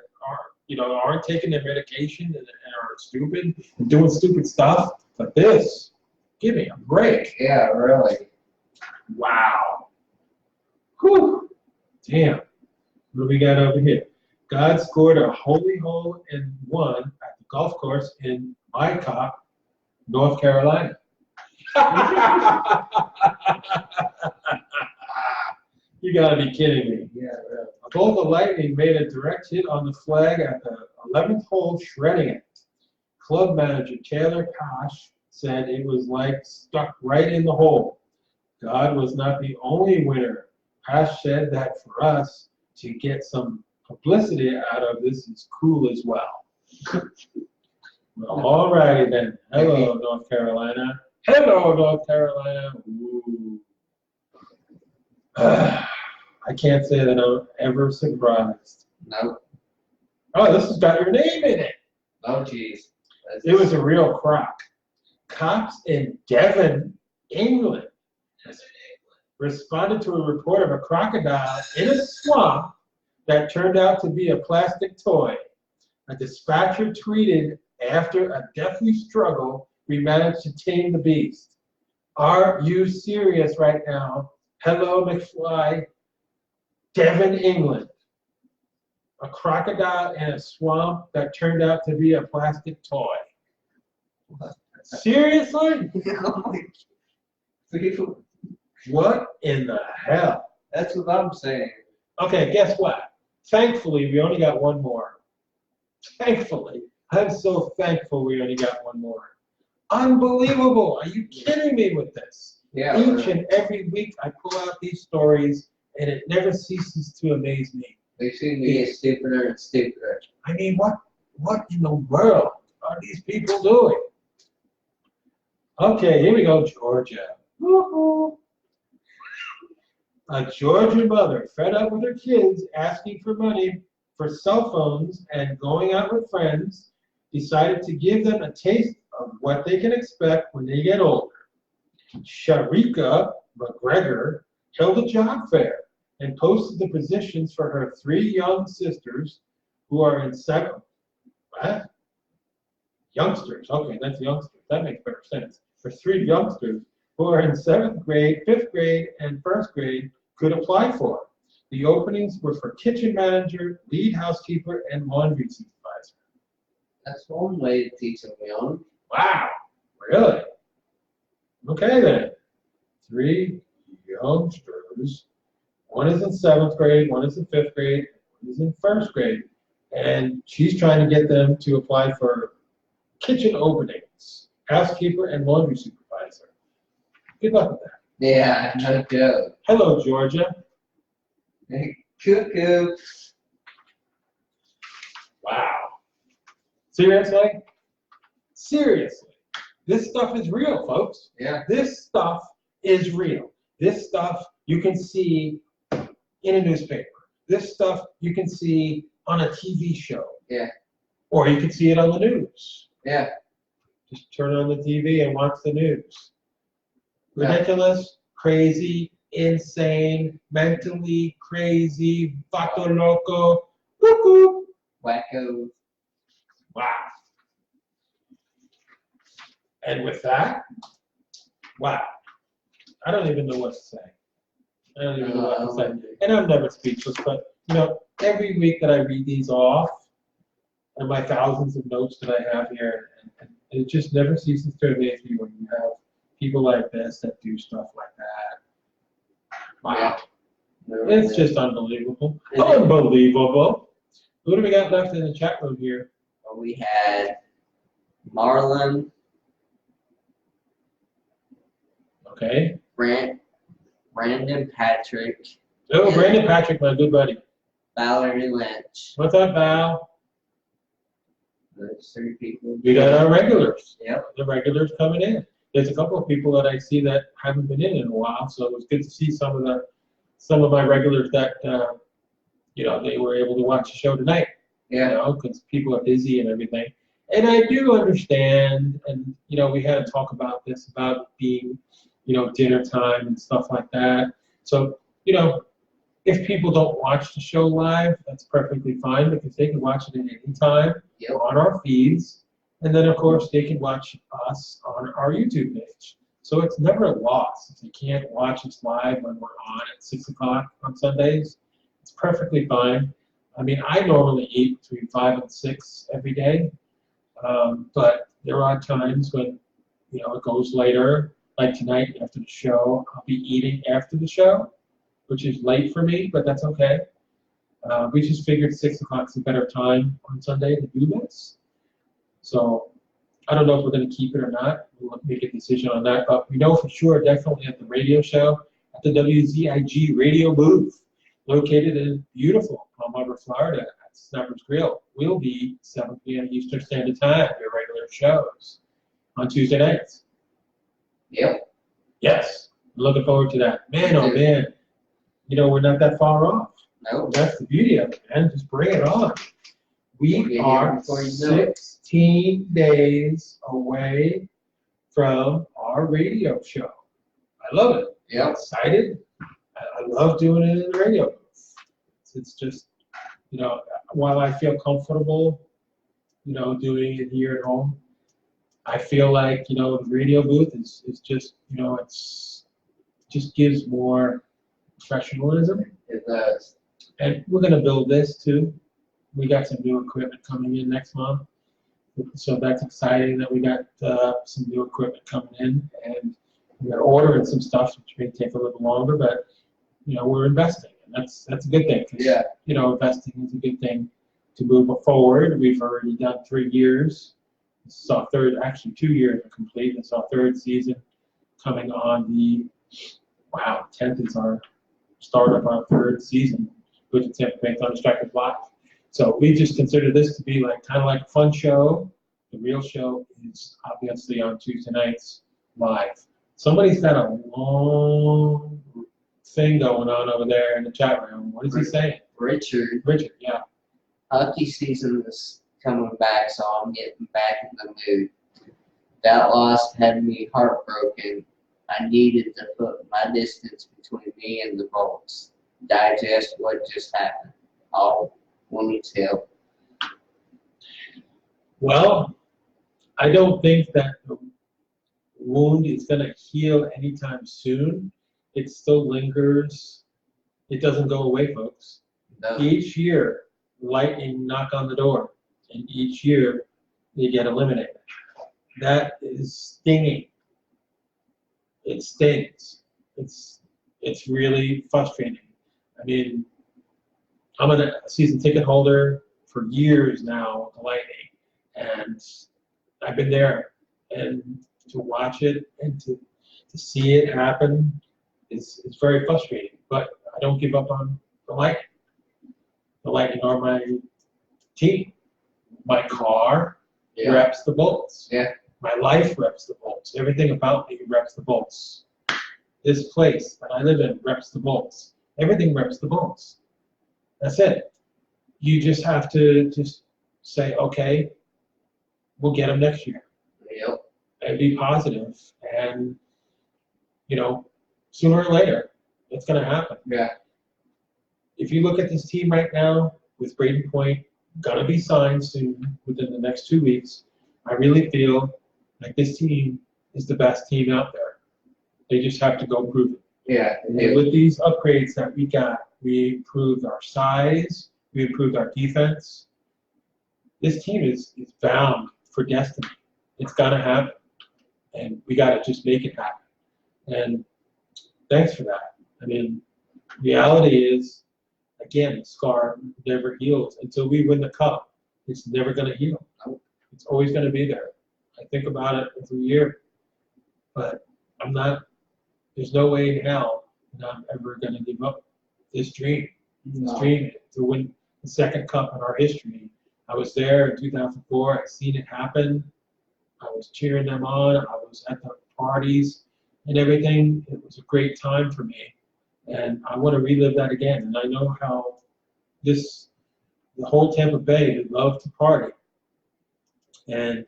aren't taking their medication and are stupid and doing stupid stuff. But this, give me a break. Yeah, really. Wow. Whew. Damn. What do we got over here? God scored a holy hole in one at the golf course in my cop, North Carolina. You gotta be kidding me. Yeah, really. A bolt of lightning made a direct hit on the flag at the 11th hole, shredding it. Club manager Taylor Posh said it was like stuck right in the hole. God was not the only winner. Posh said that for us to get some publicity out of this is cool as well. Well, all righty then. Hello, North Carolina. Hello, North Carolina. Ooh. I can't say that I'm ever surprised. No. Oh, this has got your name in it. Oh, geez. It was a real crock. Cops in Devon, England, responded to a report of a crocodile in a swamp that turned out to be a plastic toy. A dispatcher tweeted, after a deathly struggle, we managed to tame the beast. Are you serious right now? Hello, McFly. Devon, England. A crocodile in a swamp that turned out to be a plastic toy. Seriously? What in the hell? That's what I'm saying. Okay, guess what? Thankfully, we only got one more. Thankfully. I'm so thankful we only got one more. Unbelievable. Are you kidding me with this? Yeah. Each and every week I pull out these stories, and it never ceases to amaze me. They seem to get stupider and stupider. I mean, what in the world are these people doing? Okay, here we go, Georgia. Woo-hoo. A Georgia mother fed up with her kids asking for money for cell phones and going out with friends decided to give them a taste of what they can expect when they get older. Sharika McGregor held a job fair and posted the positions for her 3 young sisters who are in what? Youngsters. Okay, that's youngsters. That makes better sense. For 3 youngsters who are in 7th grade, 5th grade, and 1st grade could apply for. The openings were for kitchen manager, lead housekeeper, and laundry supervisor. That's one way to teach them young. Wow, really? Okay then. 3 youngsters. One is in 7th grade, one is in 5th grade, one is in 1st grade. And she's trying to get them to apply for kitchen openings, housekeeper, and laundry supervisor. Good luck with that. Yeah, no joke. Hello, Georgia. Hey, cuckoo. Wow. Seriously? Seriously. This stuff is real, folks. Yeah. This stuff is real. This stuff you can see in a newspaper. This stuff you can see on a TV show. Yeah. Or you can see it on the news. Yeah. Just turn on the TV and watch the news. Ridiculous, crazy, insane, mentally crazy, vato loco, cuckoo. Wacko. Wow. And with that, wow. I don't even know what to say. I don't even know what to say. And I'm never speechless, but you know, every week that I read these off, and my thousands of notes that I have here, and it just never ceases to amaze me when you have people like this that do stuff like that. Wow. Yeah. It's just unbelievable. Unbelievable. Who do we got left in the chat room here? Well, we had Marlon, Okay. Brandon Patrick, Oh, Brandon Patrick, my good buddy. Valerie Lynch. What's up, Val? Those 3 people. We got our regulars. Yep. The regulars coming in. There's a couple of people that I see that haven't been in a while, so it was good to see some of my regulars that you know, they were able to watch the show tonight. Yeah. You know, because people are busy and everything. And I do understand, and you know, we had to talk about this about being, you know, dinner time and stuff like that. So, you know, if people don't watch the show live, that's perfectly fine because they can watch it at any time on our feeds. And then, of course, they can watch us on our YouTube page. So it's never a loss if you can't watch us live when we're on at 6 o'clock on Sundays. It's perfectly fine. I mean, I normally eat between 5 and 6 every day. But there are times when, it goes later. Like tonight after the show, I'll be eating after the show, which is late for me, but that's okay. We just figured 6 o'clock is a better time on Sunday to do this. So I don't know if we're going to keep it or not. We'll make a decision on that. But we know for sure, definitely at the radio show, at the WZIG radio booth, located in beautiful Palm Harbor, Florida, at Snapper's Grill, will be 7 p.m. Eastern Standard Time, your regular shows on Tuesday nights. Yep. Yes. I'm looking forward to that. Man, oh man. We're not that far off. No. That's the beauty of it, man. Just bring it on. We are 16 days away from our radio show. I love it. Yep. I'm excited. I love doing it in the radio booth. It's just, while I feel comfortable, doing it here at home, I feel like, the radio booth is just, it's just gives more professionalism. It does. And we're going to build this too. We got some new equipment coming in next month. So that's exciting that we got some new equipment coming in. And we're ordering some stuff, which may take a little longer, but, we're investing. And that's a good thing. Yeah. Investing is a good thing to move forward. We've already done 3 years. This is our third, actually 2 years are complete. It's our third season coming on the, 10th is our start of our third season with the Tampa Bay Thunderstrikers Live. So we just consider this to be kind of like a fun show. The real show is obviously on Tuesday nights live. Somebody's got a long thing going on over there in the chat room. What is he saying? Richard, yeah. hockey season is coming back, so I'm getting back in the mood. That loss had me heartbroken. I needed to put my distance between me and the Bolts. Digest what just happened. All needs help. Well, I don't think that the wound is going to heal anytime soon. It still lingers. It doesn't go away, folks. No. Each year, lightning knock on the door, and each year you get eliminated. That is stinging. It stings. It's really frustrating. I mean, I'm a season ticket holder for years now with the Lightning, and I've been there. And to watch it and to see it happen is very frustrating. But I don't give up on the Lightning. The Lightning are my team. My car reps the Bolts. Yeah. My life reps the Bolts. Everything about me reps the Bolts. This place that I live in reps the Bolts. Everything reps the Bolts. That's it. You just have to just say, okay, we'll get them next year. Yep. And be positive. And, sooner or later, it's going to happen. Yeah. If you look at this team right now, with Braden Point going to be signed soon, within the next 2 weeks, I really feel like this team is the best team out there. They just have to go prove it. Yeah. And with these upgrades that we got, we improved our size, we improved our defense. This team is bound for destiny. It's got to happen. And we got to just make it happen. And thanks for that. I mean, reality is, again, the scar never heals until we win the cup. It's never going to heal. It's always going to be there. I think about it every year, but there's no way in hell that I'm ever going to give up this dream. This dream to win the second cup in our history. I was there in 2004. I seen it happen. I was cheering them on. I was at the parties and everything. It was a great time for me. And I want to relive that again. And I know how the whole Tampa Bay would love to party. And,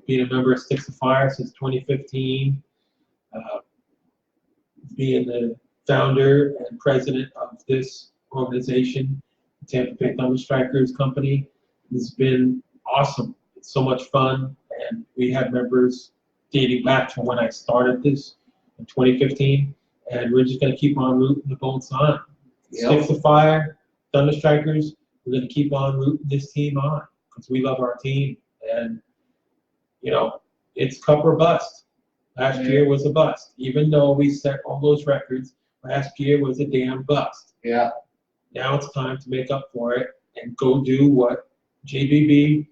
being a member of Sticks of Fire since 2015, being the founder and president of this organization, the Tampa Bay Thunderstrikers Company, has been awesome. It's so much fun. And we have members dating back to when I started this in 2015. And we're just going to keep on rooting the Bolts on. Yep. Sticks of Fire, Thunderstrikers, we're going to keep on rooting this team on because we love our team And, it's cup or bust. Last year was a bust. Even though we set all those records, last year was a damn bust. Yeah. Now it's time to make up for it and go do what JBB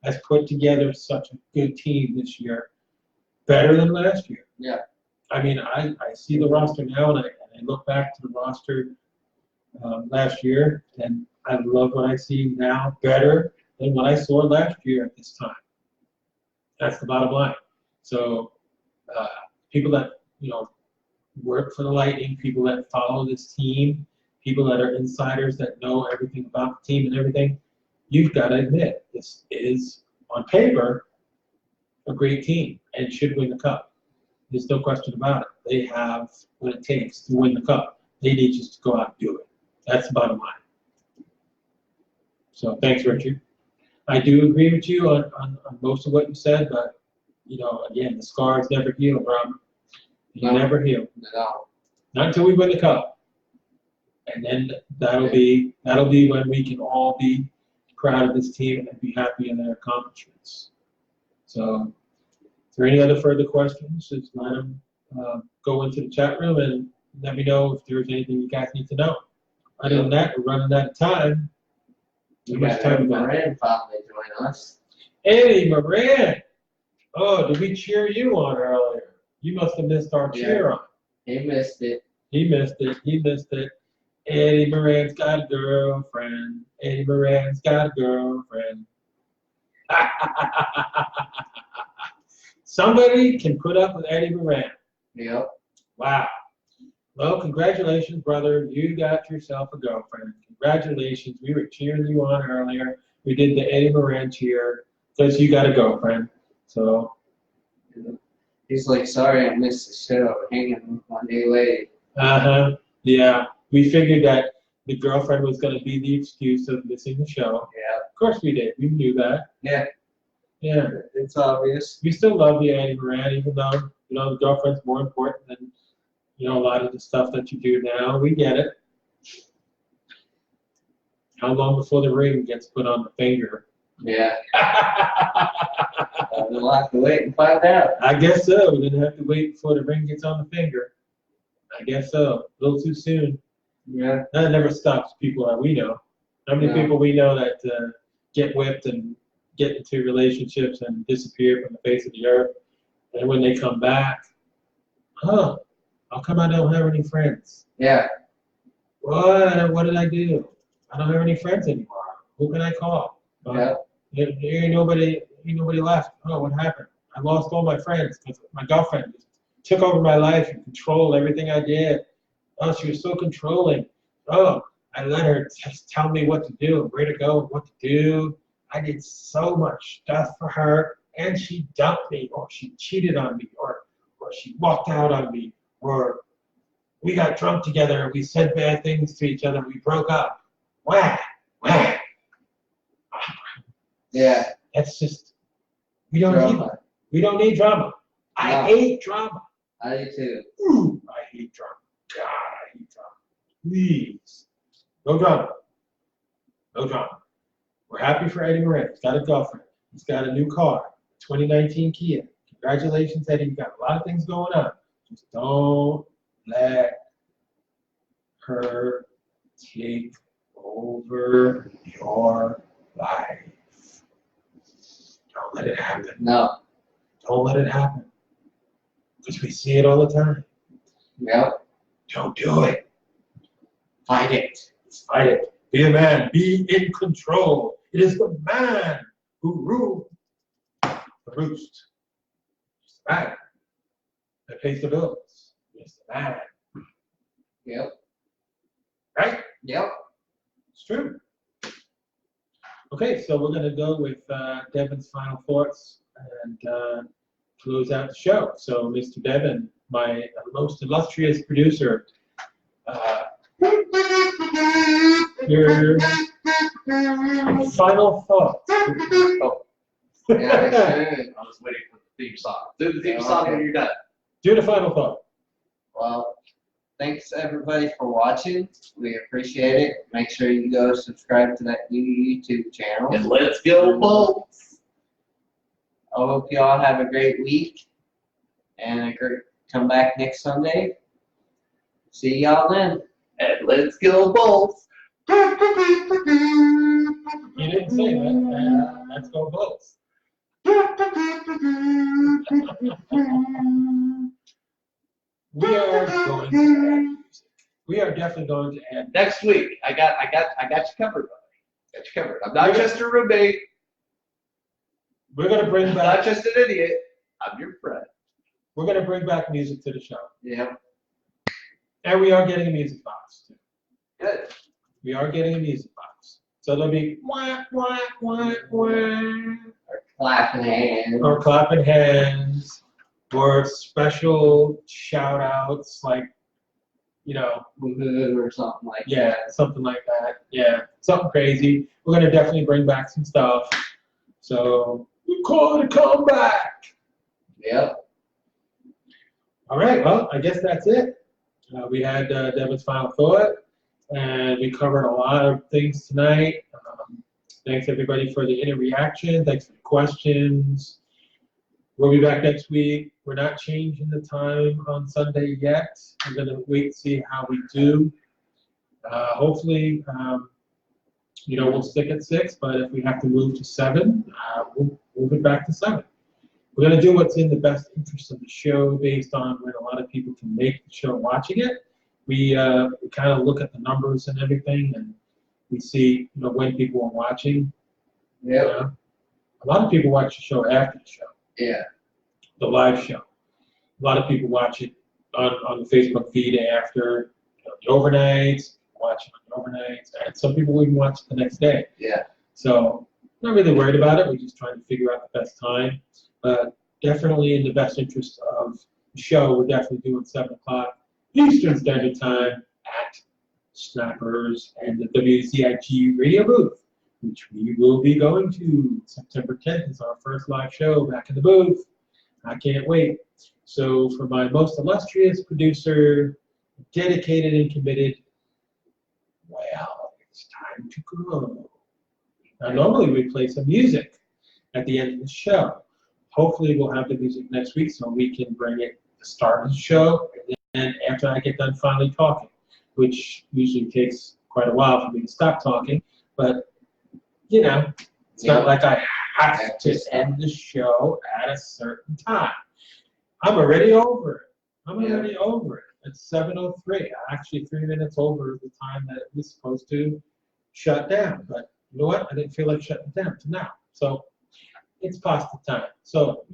has put together such a good team this year. Better than last year. Yeah. I mean, I see the roster now, and I look back to the roster last year, and I love what I see now better than what I saw last year at this time. That's the bottom line. So people that, work for the Lightning, people that follow this team, people that are insiders that know everything about the team and everything, you've got to admit, this is, on paper, a great team and should win the cup. There's no question about it. They have what it takes to win the cup. They need just to go out and do it. That's the bottom line. So thanks, Richard. I do agree with you on most of what you said, but, again, the scars never heal, Rob. They never heal. No. Not until we win the cup. And then that'll be when we can all be proud of this team and be happy in their accomplishments. So, is there any other further questions? Just let them go into the chat room and let me know if there's anything you guys need to know. Other than that, we're running out of time. Too much time we got. Moran finally joined us. Eddie Moran! Oh, did we cheer you on earlier? You must have missed our cheer on. He missed it. He missed it. Eddie Moran's got a girlfriend. Eddie Moran's got a girlfriend. Somebody can put up with Eddie Moran. Yep. Wow. Well, congratulations, brother. You got yourself a girlfriend. Congratulations. We were cheering you on earlier. We did the Eddie Moran cheer because you got a girlfriend. So. He's like, sorry I missed the show. Hanging with my new lady. Uh-huh. Yeah. We figured that the girlfriend was going to be the excuse of missing the show. Yeah. Of course we did. We knew that. Yeah. Yeah. It's obvious. We still love you, Eddie Moran, even though, the girlfriend's more important than, a lot of the stuff that you do now. We get it. How long before the ring gets put on the finger? Yeah. We'll have to wait and find out. I guess so. We're going to have to wait before the ring gets on the finger. I guess so. A little too soon. Yeah. That never stops people that we know. How many people we know that get whipped and get into relationships and disappear from the face of the earth, and when they come back, how come I don't have any friends? Yeah. What did I do? I don't have any friends anymore. Who can I call? Yeah. There ain't nobody left. Oh, what happened? I lost all my friends because my girlfriend just took over my life and controlled everything I did. Oh, she was so controlling. Oh, I let her just tell me what to do and where to go and what to do. I did so much stuff for her, and she dumped me, or she cheated on me, or she walked out on me, or we got drunk together and we said bad things to each other and we broke up. Wah. Yeah. That's just, we don't need that. We don't need drama. I hate drama. I do too. Ooh, I hate drama. God, I hate drama. Please. No drama. No drama. We're happy for Eddie Moran. He's got a girlfriend. He's got a new car, 2019 Kia. Congratulations, Eddie. You've got a lot of things going on. Just don't let her take over your life. Don't let it happen. No. Don't let it happen. Because we see it all the time. Yep. Don't do it. Fight it. Fight it. Be a man. Be in control. It is the man who rules the roost. It's the man that pays the bills. It's the man. Yep. Right? Yep. It's true. Okay, so we're going to go with Devin's final thoughts and close out the show. So, Mr. Devin, my most illustrious producer, your final thoughts. Oh. Yeah, I was waiting for the theme song. Do the theme song when you're done. Do the final thought. Well, thanks everybody for watching. We appreciate it. Make sure you go subscribe to that new YouTube channel. And let's go, Bolts! I hope y'all have a great week and come back next Sunday. See y'all then. And let's go Bulls. You didn't say that. Let's go Bulls. We are going to add music. We are definitely going to add. Next week, I got you covered, buddy. Got you covered. I'm not just a roommate. We're going to bring I'm back. not just an idiot. I'm your friend. We're going to bring back music to the show. Yeah. And we are getting a music box too. Good. We are getting a music box. So there'll be wah, wah, wah, wah, Or clapping hands. or clapping hands, or special shout outs like, you know, Woohoo or something like yeah, something like that. Yeah, something crazy. We're going to definitely bring back some stuff. So we call it a comeback. that. Yep. All right, well, I guess that's it. We had Devin's final thought, and we covered a lot of things tonight. Thanks, everybody, for the reaction. Thanks for the questions. We'll be back next week. We're not changing the time on Sunday yet. We're going to wait to see how we do. Hopefully, we'll stick at 6, but if we have to move to 7, we'll move it back to 7. We're going to do what's in the best interest of the show based on when a lot of people can make the show watching it. We kind of look at the numbers and everything, and we see when people are watching. Yep. A lot of people watch the show after the show, Yeah. the live show. A lot of people watch it on the Facebook feed after the overnights, watch it on the overnights, and some people even watch it the next day. Yeah. So not really worried about it. We're just trying to figure out the best time. But definitely in the best interest of the show, we're definitely doing 7 o'clock Eastern Standard Time at Snappers and the WCIG radio booth, which we will be going to. September 10th is our first live show back in the booth. I can't wait. So for my most illustrious producer, dedicated and committed, well, it's time to go. Now, normally we play some music at the end of the show. Hopefully we'll have the music next week so we can bring it at the start of the show and then after I get done finally talking, which usually takes quite a while for me to stop talking. But, it's not like I have to end the show at a certain time. I'm already over it. I'm already over it. It's 7:03. Actually 3 minutes over the time that it was supposed to shut down. But you know what? I didn't feel like shutting it down to now. So it's pasta time. So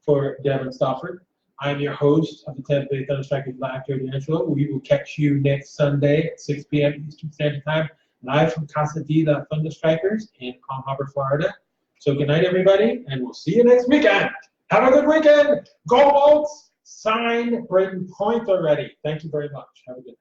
for Devin Stafford, I'm your host of the Tampa Bay Thunderstrikers Live Joe D'Angelo. We will catch you next Sunday at 6 p.m. Eastern Standard Time, live from Casa D, the Thunderstrikers in Palm Harbor, Florida. So good night, everybody, and we'll see you next weekend. Have a good weekend. Go Bolts. Sign Braden Point already. Thank you very much. Have a good night.